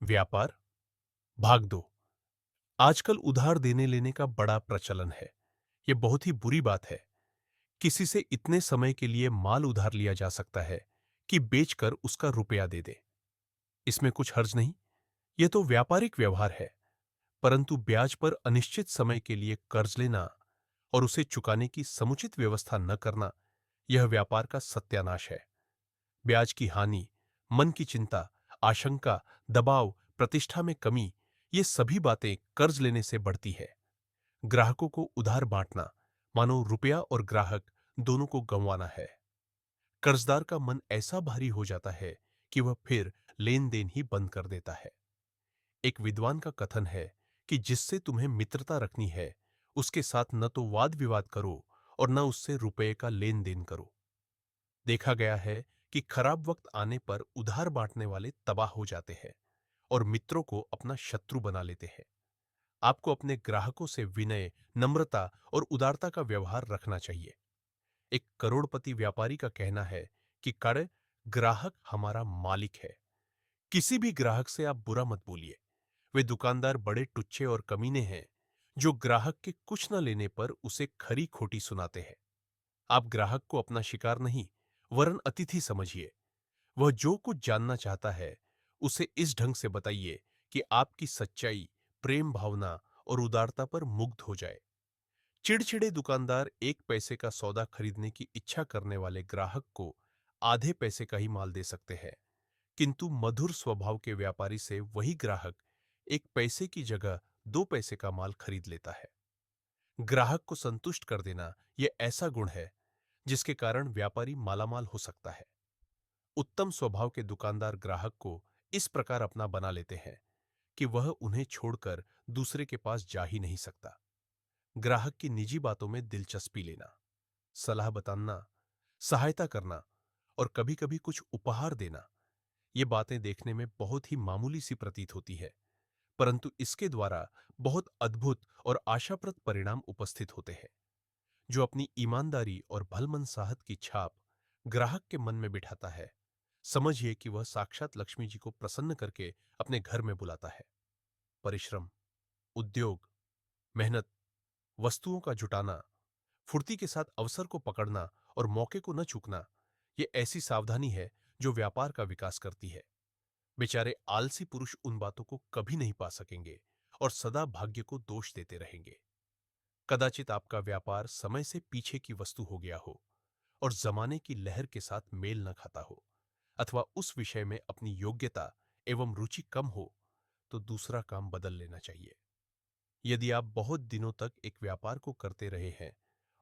व्यापार, भाग दो। आजकल उधार देने लेने का बड़ा प्रचलन है। यह बहुत ही बुरी बात है। किसी से इतने समय के लिए माल उधार लिया जा सकता है कि बेचकर उसका रुपया दे दे। इसमें कुछ हर्ज नहीं। यह तो व्यापारिक व्यवहार है। परंतु ब्याज पर अनिश्चित समय के लिए कर्ज लेना और उसे चुकाने की समुचित व्यवस्था न करना, यह व्यापार का सत्यानाश है। ब्याज की हानि, मन की चिंता, आशंका, दबाव, प्रतिष्ठा में कमी, ये सभी बातें कर्ज लेने से बढ़ती है। ग्राहकों को उधार बांटना मानो रुपया और ग्राहक दोनों को गंवाना है। कर्जदार का मन ऐसा भारी हो जाता है कि वह फिर लेन देन ही बंद कर देता है। एक विद्वान का कथन है कि जिससे तुम्हें मित्रता रखनी है, उसके साथ न तो वाद विवाद करो और न उससे रुपये का लेन देन करो। देखा गया है कि खराब वक्त आने पर उधार बांटने वाले तबाह हो जाते हैं और मित्रों को अपना शत्रु बना लेते हैं। आपको अपने ग्राहकों से विनय, नम्रता और उदारता का व्यवहार रखना चाहिए। एक करोड़पति व्यापारी का कहना है कि कर ग्राहक हमारा मालिक है। किसी भी ग्राहक से आप बुरा मत बोलिए। वे दुकानदार बड़े टुच्चे और कमीने हैं जो ग्राहक के कुछ न लेने पर उसे खरी खोटी सुनाते हैं। आप ग्राहक को अपना शिकार नहीं, वरन अतिथि समझिए। वह जो कुछ जानना चाहता है, उसे इस ढंग से बताइए कि आपकी सच्चाई, प्रेम भावना और उदारता पर मुग्ध हो जाए। चिड़चिड़े दुकानदार एक पैसे का सौदा खरीदने की इच्छा करने वाले ग्राहक को आधे पैसे का ही माल दे सकते हैं, किंतु मधुर स्वभाव के व्यापारी से वही ग्राहक एक पैसे की जगह 2 पैसे का माल खरीद लेता है। ग्राहक को संतुष्ट कर देना यह ऐसा गुण है जिसके कारण व्यापारी मालामाल हो सकता है। उत्तम स्वभाव के दुकानदार ग्राहक को इस प्रकार अपना बना लेते हैं कि वह उन्हें छोड़कर दूसरे के पास जा ही नहीं सकता। ग्राहक की निजी बातों में दिलचस्पी लेना, सलाह बताना, सहायता करना और कभी-कभी कुछ उपहार देना, ये बातें देखने में बहुत ही मामूली सी प्रतीत होती है, परंतु इसके द्वारा बहुत अद्भुत और आशाप्रद परिणाम उपस्थित होते हैं। जो अपनी ईमानदारी और भलमनसाहत की छाप ग्राहक के मन में बिठाता है, समझिए कि वह साक्षात लक्ष्मी जी को प्रसन्न करके अपने घर में बुलाता है। परिश्रम, उद्योग, मेहनत, वस्तुओं का जुटाना, फुर्ती के साथ अवसर को पकड़ना और मौके को न चूकना, ये ऐसी सावधानी है जो व्यापार का विकास करती है। बेचारे आलसी पुरुष उन बातों को कभी नहीं पा सकेंगे और सदा भाग्य को दोष देते रहेंगे। कदाचित आपका व्यापार समय से पीछे की वस्तु हो गया हो और जमाने की लहर के साथ मेल न खाता हो, अथवा उस विषय में अपनी योग्यता एवं रुचि कम हो, तो दूसरा काम बदल लेना चाहिए। यदि आप बहुत दिनों तक एक व्यापार को करते रहे हैं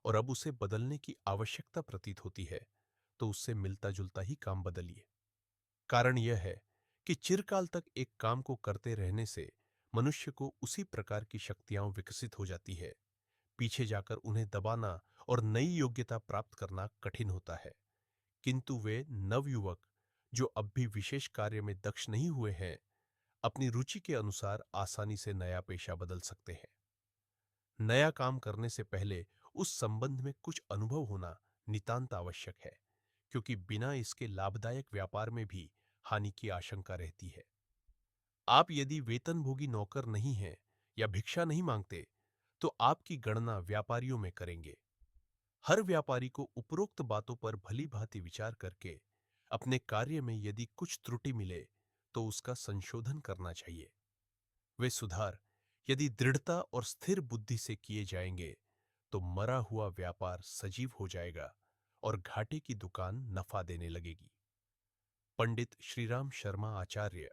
और अब उसे बदलने की आवश्यकता प्रतीत होती है, तो उससे मिलता जुलता ही काम बदलिए। कारण यह है कि चिरकाल तक एक काम को करते रहने से मनुष्य को उसी प्रकार की शक्तियां विकसित हो जाती है। पीछे जाकर उन्हें दबाना और नई योग्यता प्राप्त करना कठिन होता है, किंतु वे नवयुवक जो अब भी विशेष कार्य में दक्ष नहीं हुए हैं, अपनी रुचि के अनुसार आसानी से नया पेशा बदल सकते हैं। नया काम करने से पहले उस संबंध में कुछ अनुभव होना नितांत आवश्यक है, क्योंकि बिना इसके लाभदायक व्यापार में भी हानि की आशंका रहती है। आप यदि वेतनभोगी नौकर नहीं हैं या भिक्षा नहीं मांगते, तो आपकी गणना व्यापारियों में करेंगे। हर व्यापारी को उपरोक्त बातों पर भली भांति विचार करके अपने कार्य में यदि कुछ त्रुटि मिले तो उसका संशोधन करना चाहिए। वे सुधार यदि दृढ़ता और स्थिर बुद्धि से किए जाएंगे तो मरा हुआ व्यापार सजीव हो जाएगा और घाटे की दुकान नफा देने लगेगी। पंडित श्रीराम शर्मा आचार्य,